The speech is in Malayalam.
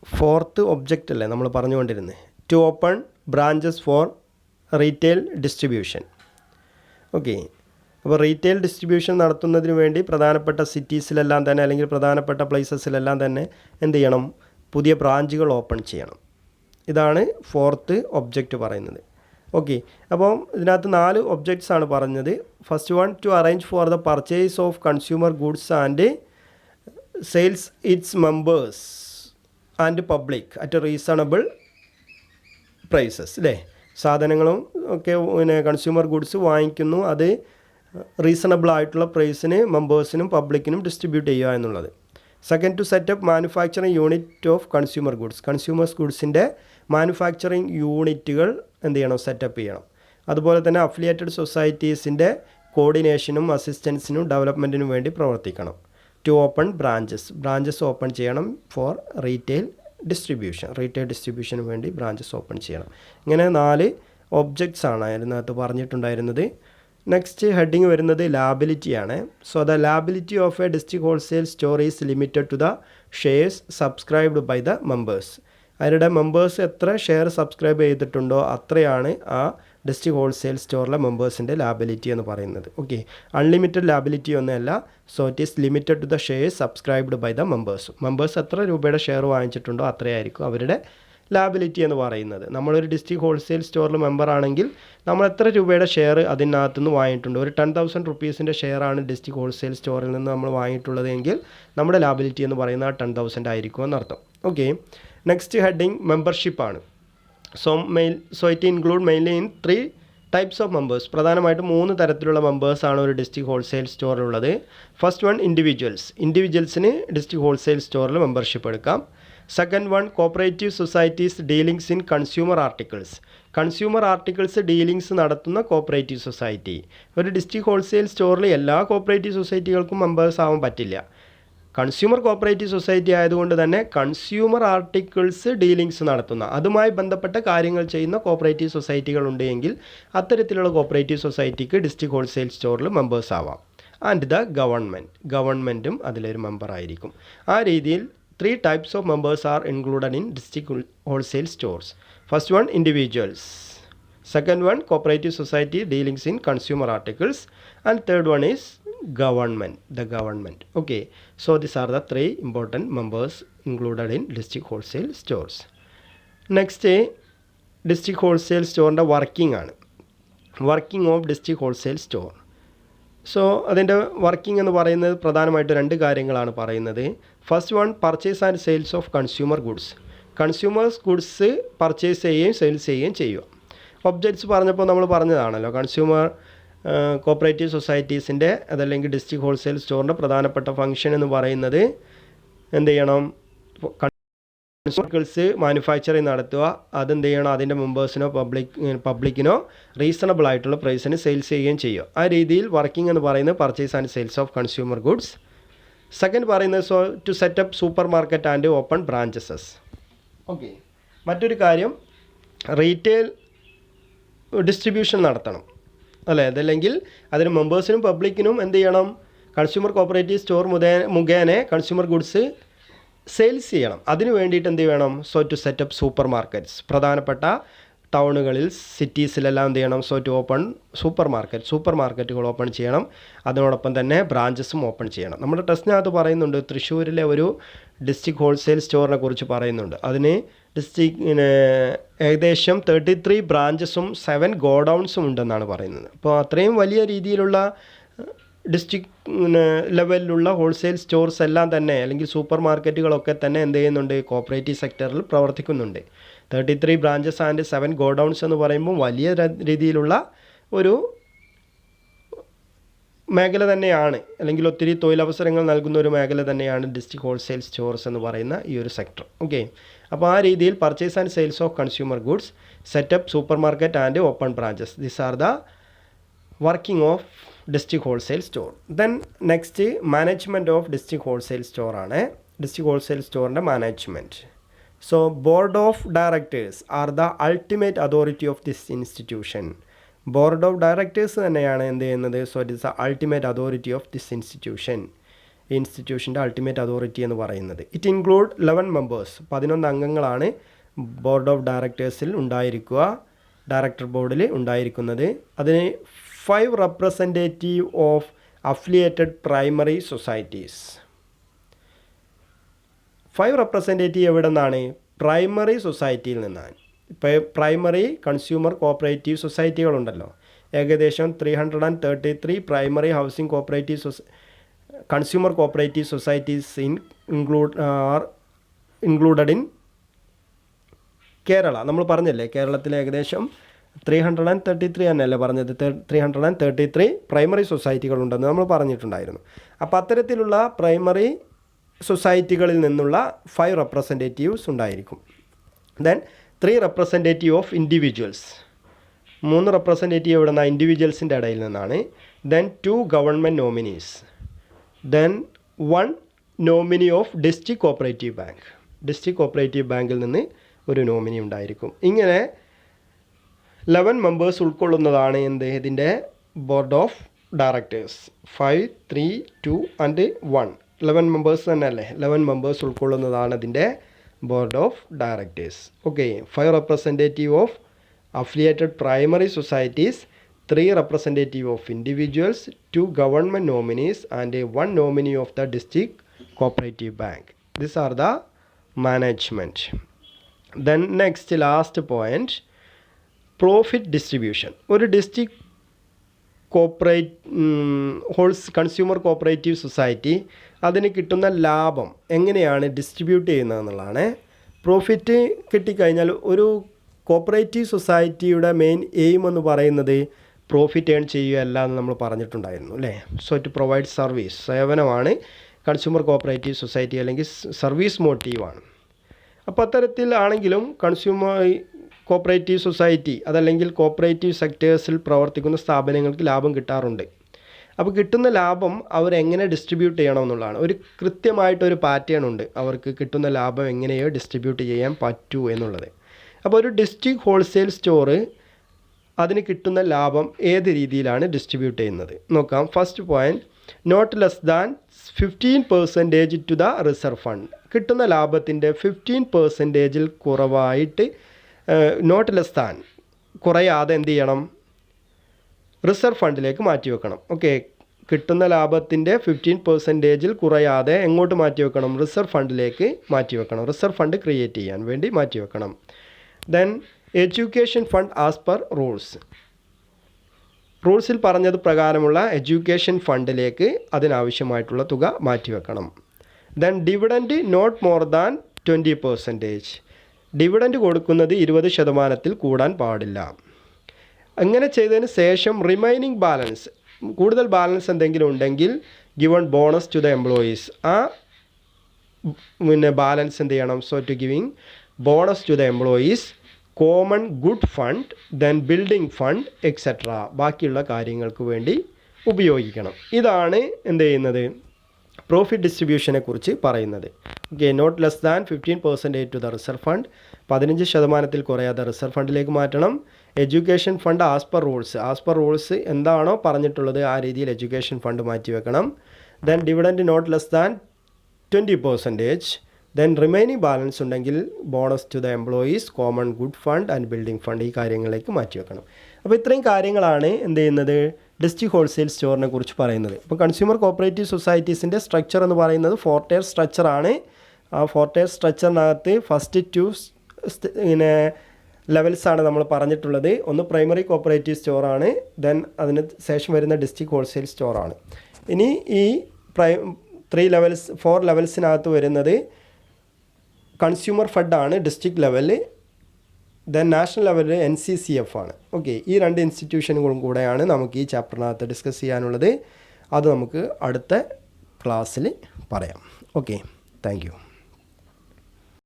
ഫോർത്ത് ഒബ്ജക്റ്റ് അല്ലേ നമ്മൾ പറഞ്ഞുകൊണ്ടിരുന്നത്, to open branches for retail distribution. Okay, അപ്പോൾ റീറ്റെയിൽ ഡിസ്ട്രിബ്യൂഷൻ നടത്തുന്നതിന് വേണ്ടി പ്രധാനപ്പെട്ട സിറ്റീസിലെല്ലാം തന്നെ അല്ലെങ്കിൽ പ്രധാനപ്പെട്ട പ്ലേസസിലെല്ലാം തന്നെ എന്ത് ചെയ്യണം, പുതിയ ബ്രാഞ്ചുകൾ ഓപ്പൺ ചെയ്യണം. ഇതാണ് ഫോർത്ത് ഒബ്ജക്റ്റ് പറയുന്നത്. ഓക്കെ, അപ്പം ഇതിനകത്ത് 4 ഒബ്ജക്ട്സ് ആണ് പറഞ്ഞത്. First one, to arrange for the purchase of consumer goods and sales its members and public at reasonable prices. അല്ലേ, സാധനങ്ങളും ഒക്കെ പിന്നെ കൺസ്യൂമർ ഗുഡ്സ് വാങ്ങിക്കുന്നു, അത് റീസണബിൾ ആയിട്ടുള്ള പ്രൈസിന് മെമ്പേഴ്സിനും പബ്ലിക്കിനും ഡിസ്ട്രിബ്യൂട്ട് ചെയ്യുക എന്നുള്ളത്. Second, to set up manufacturing unit of consumer goods. Consumers ഗുഡ്സിൻ്റെ മാനുഫാക്ചറിങ് യൂണിറ്റുകൾ എന്ത് ചെയ്യണം, സെറ്റപ്പ് ചെയ്യണം. അതുപോലെ തന്നെ അഫിലിയേറ്റഡ് സൊസൈറ്റീസിൻ്റെ കോർഡിനേഷനും അസിസ്റ്റൻസിനും ഡെവലപ്മെൻറ്റിനും വേണ്ടി പ്രവർത്തിക്കണം. ടു ഓപ്പൺ ബ്രാഞ്ചസ് ഓപ്പൺ ചെയ്യണം ഫോർ റീറ്റെയിൽ ഡിസ്ട്രിബ്യൂഷന് വേണ്ടി ബ്രാഞ്ചസ് ഓപ്പൺ ചെയ്യണം. ഇങ്ങനെ 4 ഒബ്ജക്ട്സ് ആണ് അതിനകത്ത് പറഞ്ഞിട്ടുണ്ടായിരുന്നത്. നെക്സ്റ്റ് ഹെഡിങ് വരുന്നത് ലാബിലിറ്റിയാണ്. So the liability of a district wholesale store is limited to the shares subscribed by the members. അവരുടെ മെമ്പേഴ്സ് എത്ര ഷെയർ സബ്സ്ക്രൈബ് ചെയ്തിട്ടുണ്ടോ അത്രയാണ് ആ ഡിസ്ട്രിക്ട് ഹോൾസെയിൽ സ്റ്റോറിലെ മെമ്പേഴ്സിൻ്റെ ലാബിലിറ്റി എന്ന് പറയുന്നത്. ഓക്കെ, അൺലിമിറ്റഡ് ലാബിലിറ്റി ഒന്നുമല്ല. So it is limited to the shares subscribed by the members എത്ര രൂപയുടെ ഷെയർ വാങ്ങിച്ചിട്ടുണ്ടോ അത്രയായിരിക്കും അവരുടെ ലാബിലിറ്റി എന്ന് പറയുന്നത്. നമ്മളൊരു ഡിസ്ട്രിക്ട് ഹോൾസെയിൽ സ്റ്റോറിൽ മെമ്പർ ആണെങ്കിൽ നമ്മൾ എത്ര രൂപയുടെ ഷെയർ അതിനകത്തുനിന്ന് വാങ്ങിയിട്ടുണ്ട്, ഒരു 10,000 റുപ്പീസിൻ്റെ ഷെയറാണ് ഡിസ്ട്രിക്ട് ഹോൾസെയിൽ സ്റ്റോറിൽ നിന്ന് നമ്മൾ വാങ്ങിയിട്ടുള്ളത് എങ്കിൽ നമ്മുടെ ലാബിലിറ്റി എന്ന് പറയുന്നത് 10,000 ആയിരിക്കും എന്നർത്ഥം. ഓക്കെ, നെക്സ്റ്റ് ഹെഡിങ് മെമ്പർഷിപ്പാണ്. So it include mainly in 3 types of members. പ്രധാനമായിട്ടും 3 തരത്തിലുള്ള മെമ്പേഴ്സാണ് ഒരു ഡിസ്ട്രിക്ട് ഹോൾസെയിൽ സ്റ്റോറിലുള്ളത്. ഫസ്റ്റ് വൺ, ഇൻഡിവിജ്വൽസിന് ഡിസ്ട്രിക്ട് ഹോൾസെയിൽ സ്റ്റോറിൽ മെമ്പർഷിപ്പ് എടുക്കാം. Second one, cooperative societies dealings in consumer articles dealings നടത്തുന്ന കോപ്പറേറ്റീവ് സൊസൈറ്റി. ഒരു ഡിസ്ട്രിക്ട് ഹോൾസെയിൽ സ്റ്റോറിൽ എല്ലാ കോപ്പറേറ്റീവ് സൊസൈറ്റികൾക്കും മെമ്പേഴ്സ് ആവാൻ പറ്റില്ല. കൺസ്യൂമർ കോപ്പറേറ്റീവ് സൊസൈറ്റി ആയതുകൊണ്ട് തന്നെ കൺസ്യൂമർ ആർട്ടിക്കിൾസ് ഡീലിങ്സ് നടത്തുന്ന, അതുമായി ബന്ധപ്പെട്ട കാര്യങ്ങൾ ചെയ്യുന്ന കോപ്പറേറ്റീവ് സൊസൈറ്റികൾ ഉണ്ടെങ്കിൽ അത്തരത്തിലുള്ള കോപ്പറേറ്റീവ് സൊസൈറ്റിക്ക് ഡിസ്ട്രിക്ട് ഹോൾസെയിൽ സ്റ്റോറിൽ മെമ്പേഴ്സ് ആവാം. ആൻഡ് ദ ഗവൺമെൻറ്റും അതിലൊരു മെമ്പർ ആയിരിക്കും. ആ രീതിയിൽ 3 types of members are included in district wholesale stores. First one, individuals. Second one, cooperative society dealings in consumer articles. And third one is the government. Okay, so these are the 3 important members included in district wholesale stores. Next, district wholesale store working of district wholesale store. So അതിൻ്റെ വർക്കിംഗ് എന്ന് പറയുന്നത് പ്രധാനമായിട്ട് 2 കാര്യങ്ങളാണ് പറയുന്നത്. First one, purchase and sales of consumer goods purchase ചെയ്യുകയും സെയിൽസ് ചെയ്യുകയും ചെയ്യുക. ഒബ്ജക്ട്സ് പറഞ്ഞപ്പോൾ നമ്മൾ പറഞ്ഞതാണല്ലോ, കൺസ്യൂമർ കോപ്പറേറ്റീവ് സൊസൈറ്റീസിൻ്റെ അതല്ലെങ്കിൽ ഡിസ്ട്രിക്ട് ഹോൾസെയിൽ സ്റ്റോറിൻ്റെ പ്രധാനപ്പെട്ട ഫംഗ്ഷൻ എന്ന് പറയുന്നത് എന്ത് ചെയ്യണം, കൺസ്യൂമേഴ്സ് മാനുഫാക്ചറിങ് നടത്തുക, അതെന്ത് ചെയ്യണം, അതിൻ്റെ മെമ്പേഴ്സിനോ പബ്ലിക്കിനോ റീസണബിൾ ആയിട്ടുള്ള പ്രൈസിന് സെയിൽസ് ചെയ്യുകയും ചെയ്യുക. ആ രീതിയിൽ വർക്കിംഗ് എന്ന് പറയുന്നത് purchase and sales of consumer goods. Second പറയുന്നത് to set up supermarket and open branches. Okay, മറ്റൊരു കാര്യം റീറ്റെയിൽ ഡിസ്ട്രിബ്യൂഷൻ നടത്തണം അല്ലേ, അതല്ലെങ്കിൽ അതിന് മെമ്പേഴ്സിനും പബ്ലിക്കിനും എന്ത് ചെയ്യണം, കൺസ്യൂമർ കോപ്പറേറ്റീവ് സ്റ്റോർ മുഖേന കൺസ്യൂമർ ഗുഡ്സ് സെയിൽസ് ചെയ്യണം. അതിന് വേണ്ടിയിട്ട് എന്ത് വേണം, ടു സെറ്റപ്പ് സൂപ്പർ പ്രധാനപ്പെട്ട ടൗണുകളിൽ സിറ്റീസിലെല്ലാം എന്ത് ചെയ്യണം, ടു ഓപ്പൺ സൂപ്പർ മാർക്കറ്റുകൾ ഓപ്പൺ ചെയ്യണം. അതിനോടൊപ്പം തന്നെ ബ്രാഞ്ചസും ഓപ്പൺ ചെയ്യണം. നമ്മുടെ ടെസ്റ്റിനകത്ത് പറയുന്നുണ്ട്, തൃശ്ശൂരിലെ ഒരു ഡിസ്ട്രിക്ട് ഹോൾസെയിൽ സ്റ്റോറിനെ കുറിച്ച് പറയുന്നുണ്ട്. അതിന് ഏകദേശം 33 ബ്രാഞ്ചസും 7 ഗോഡൗൺസും ഉണ്ടെന്നാണ് പറയുന്നത്. അപ്പോൾ അത്രയും വലിയ രീതിയിലുള്ള ഡിസ്ട്രിക്ട് ലെവലിലുള്ള ഹോൾസെയിൽ സ്റ്റോർസ് എല്ലാം തന്നെ അല്ലെങ്കിൽ സൂപ്പർ മാർക്കറ്റുകളൊക്കെ തന്നെ എന്ത് ചെയ്യുന്നുണ്ട്, കോപ്പറേറ്റീവ് സെക്ടറിൽ പ്രവർത്തിക്കുന്നുണ്ട്. 33 ബ്രാഞ്ചസ് ആൻഡ് 7 ഗോഡൗൺസ് എന്ന് പറയുമ്പോൾ വലിയ രീതിയിലുള്ള ഒരു മേഖല തന്നെയാണ്, അല്ലെങ്കിൽ ഒത്തിരി തൊഴിലവസരങ്ങൾ നൽകുന്ന ഒരു മേഖല തന്നെയാണ് ഡിസ്ട്രിക്ട് ഹോൾസെയിൽ സ്റ്റോർസ് എന്ന് പറയുന്ന ഈ ഒരു സെക്ടർ. ഓക്കെ, അപ്പോൾ ആ രീതിയിൽ purchase and sales of consumer goods, set up supermarket and open branches, these are the working of district wholesale store. Then next management of district wholesale store ആണ്. ഡിസ്ട്രിക്ട് ഹോൾസെയിൽ സ്റ്റോറിൻ്റെ management. So board of directors are the ultimate authority of this institution. Board of directors തന്നെയാണ് എന്ത് ചെയ്യുന്നത്, so it is the ultimate authority of this institution. ഈ ഇൻസ്റ്റിറ്റ്യൂഷൻ്റെ അൾട്ടിമേറ്റ് അതോറിറ്റി എന്ന് പറയുന്നത്. ഇറ്റ് ഇൻക്ലൂഡ് 11 മെമ്പേഴ്സ്, 11 അംഗങ്ങളാണ് ബോർഡ് ഓഫ് ഡയറക്ടേഴ്സിൽ ഉണ്ടായിരിക്കുക, ഡയറക്ടർ ബോർഡിൽ ഉണ്ടായിരിക്കുന്നത്. അതിന് 5 representative of affiliated primary societies. 5 representative എവിടെ നിന്നാണ്? പ്രൈമറി സൊസൈറ്റിയിൽ നിന്നാണ്. ഇപ്പോൾ പ്രൈമറി കൺസ്യൂമർ കോപ്പറേറ്റീവ് സൊസൈറ്റികളുണ്ടല്ലോ, ഏകദേശം 333 primary housing cooperative consumer cooperative societies included in Kerala. നമ്മൾ പറഞ്ഞല്ലേ കേരളത്തിൽ ഏകദേശം 333 തന്നെയല്ലേ പറഞ്ഞത്, 333 പ്രൈമറി സൊസൈറ്റികളുണ്ടെന്ന് നമ്മൾ പറഞ്ഞിട്ടുണ്ടായിരുന്നു. അപ്പോൾ അത്തരത്തിലുള്ള പ്രൈമറി സൊസൈറ്റികളിൽ നിന്നുള്ള 5 റെപ്രസെൻറ്റേറ്റീവ്സ് ഉണ്ടായിരിക്കും. Then 3 representative of individuals, 3 representative എവിടെ നിന്നാണ്? ഇൻഡിവിജ്വൽസിൻ്റെ ഇടയിൽ നിന്നാണ്. Then 2 government nominees. Then 1 nominee of district cooperative bank, district cooperative ബാങ്കിൽ നിന്ന് ഒരു നോമിനി ഉണ്ടായിരിക്കും. ഇങ്ങനെ 11 മെമ്പേഴ്സ് ഉൾക്കൊള്ളുന്നതാണ് ഇതിൻ്റെ board of directors. 5, 3, 2 and 1, 11 members തന്നെയല്ലേ, 11 മെമ്പേഴ്സ് ഉൾക്കൊള്ളുന്നതാണ് ഇതിൻ്റെ board of directors. Okay, 5 representative of affiliated primary societies, 3 representative of individuals, 2 government nominees and 1 nominee of the district cooperative bank. These are the management. Then next, last point, profit distribution. ഒരു ഡിസ്ട്രിക്ട് കൺസ്യൂമർ കോപ്പറേറ്റീവ് സൊസൈറ്റി അതിന് കിട്ടുന്ന ലാഭം എങ്ങനെയാണ് ഡിസ്ട്രിബ്യൂട്ട് ചെയ്യുന്നതെന്നുള്ളതാണ്. പ്രോഫിറ്റ് കിട്ടിക്കഴിഞ്ഞാൽ ഒരു കോപ്പറേറ്റീവ് സൊസൈറ്റിയുടെ മെയിൻ എയിം എന്ന് പറയുന്നത് പ്രോഫിറ്റ് ഏൺ ചെയ്യുകയല്ല എന്ന് നമ്മൾ പറഞ്ഞിട്ടുണ്ടായിരുന്നു അല്ലേ. സോ ടു പ്രൊവൈഡ് സർവീസ്, സേവനമാണ് കൺസ്യൂമർ കോപ്പറേറ്റീവ് സൊസൈറ്റി, അല്ലെങ്കിൽ സർവീസ് മോട്ടീവാണ്. അപ്പോൾ അത്തരത്തിലാണെങ്കിലും കൺസ്യൂമർ കോപ്പറേറ്റീവ് സൊസൈറ്റി അതല്ലെങ്കിൽ കോപ്പറേറ്റീവ് സെക്ടേഴ്സിൽ പ്രവർത്തിക്കുന്ന സ്ഥാപനങ്ങൾക്ക് ലാഭം കിട്ടാറുണ്ട്. അപ്പോൾ കിട്ടുന്ന ലാഭം അവരെങ്ങനെ ഡിസ്ട്രിബ്യൂട്ട് ചെയ്യണമെന്നുള്ളതാണ്. ഒരു കൃത്യമായിട്ടൊരു പാറ്റേൺ ഉണ്ട് അവർക്ക് കിട്ടുന്ന ലാഭം എങ്ങനെയോ ഡിസ്ട്രിബ്യൂട്ട് ചെയ്യാൻ പറ്റൂ എന്നുള്ളത്. അപ്പോൾ ഒരു ഡിസ്ട്രിക്ട് ഹോൾസെയിൽ സ്റ്റോറ് അതിന് കിട്ടുന്ന ലാഭം ഏത് രീതിയിലാണ് ഡിസ്ട്രിബ്യൂട്ട് ചെയ്യുന്നത് നോക്കാം. First point, not less than 15% to the reserve fund. കിട്ടുന്ന ലാഭത്തിൻ്റെ 15% കുറവായിട്ട്, നോട്ട് ലെസ് ദാൻ കുറയാതെ എന്ത് ചെയ്യണം? റിസർവ് ഫണ്ടിലേക്ക് മാറ്റി വെക്കണം. ഓക്കെ, കിട്ടുന്ന ലാഭത്തിൻ്റെ 15% കുറയാതെ എങ്ങോട്ട് മാറ്റി വെക്കണം? റിസർവ് ഫണ്ടിലേക്ക് മാറ്റി വെക്കണം. റിസർവ് ഫണ്ട് ക്രിയേറ്റ് ചെയ്യാൻ വേണ്ടി മാറ്റി വെക്കണം. Then education fund as per റൂൾസിൽ പറഞ്ഞത് പ്രകാരമുള്ള എഡ്യൂക്കേഷൻ ഫണ്ടിലേക്ക് അതിനാവശ്യമായിട്ടുള്ള തുക മാറ്റിവെക്കണം. Then dividend not more than 20%. Dividend കൊടുക്കുന്നത് 20% കൂടാൻ പാടില്ല. അങ്ങനെ ചെയ്തതിന് ശേഷം റിമൈനിങ് ബാലൻസ്, കൂടുതൽ ബാലൻസ് എന്തെങ്കിലും ഉണ്ടെങ്കിൽ given bonus to the employees. ആ ബാലൻസ് എന്ത് ചെയ്യണം? So to giving bonus to the employees, common good fund, then building fund etcetera, ബാക്കിയുള്ള കാര്യങ്ങൾക്ക് വേണ്ടി ഉപയോഗിക്കണം. ഇതാണ് എന്ത് ചെയ്യുന്നത്? പ്രോഫിറ്റ് ഡിസ്ട്രിബ്യൂഷനെ കുറിച്ച് പറയുന്നത്. Okay, not less than 15% to the reserve fund, 15% കുറയാതെ റിസർവ് ഫണ്ടിലേക്ക് മാറ്റണം. Education fund as per rules എന്താണോ പറഞ്ഞിട്ടുള്ളത് ആ രീതിയിൽ എഡ്യൂക്കേഷൻ ഫണ്ട് മാറ്റി വെക്കണം. Then dividend not less than 20%. Then remaining balance ഉണ്ടെങ്കിൽ bonus to the employees, common good fund and building fund, ഈ കാര്യങ്ങളിലേക്ക് മാറ്റി വെക്കണം. അപ്പോൾ ഇത്രയും കാര്യങ്ങളാണ് എന്ത് ചെയ്യുന്നത്? ഡിസ്ട്രിക്ട് ഹോൾസെയിൽ സ്റ്റോറിനെ കുറിച്ച് പറയുന്നത്. അപ്പോൾ കൺസ്യൂമർ കോപ്പറേറ്റീവ് സൊസൈറ്റീസിൻ്റെ സ്ട്രക്ചർ എന്ന് പറയുന്നത് 4 ടയർ സ്ട്രക്ചറാണ്. ആ 4 ടയർ സ്ട്രക്ചറിനകത്ത് ഫസ്റ്റ് 2 ലെവൽസാണ് നമ്മൾ പറഞ്ഞിട്ടുള്ളത്. ഒന്ന് പ്രൈമറി കോപ്പറേറ്റീവ് സ്റ്റോറാണ്, ദെൻ അതിന് ശേഷം വരുന്ന ഡിസ്ട്രിക്ട് ഹോൾസെയിൽ സ്റ്റോറാണ്. ഇനി ഈ 4 ലെവൽസിനകത്ത് വരുന്നത് കൺസ്യൂമർ ഫണ്ടാണ് ഡിസ്ട്രിക്ട് ലെവലിൽ, ദെൻ നാഷണൽ ലെവലിൽ NCCF ആണ്. ഓക്കെ, ഈ 2 ഇൻസ്റ്റിറ്റ്യൂഷനുകളും കൂടെയാണ് നമുക്ക് ഈ ചാപ്റ്ററിനകത്ത് ഡിസ്കസ് ചെയ്യാനുള്ളത്. അത് നമുക്ക് അടുത്ത ക്ലാസ്സിൽ പറയാം. Okay, thank you.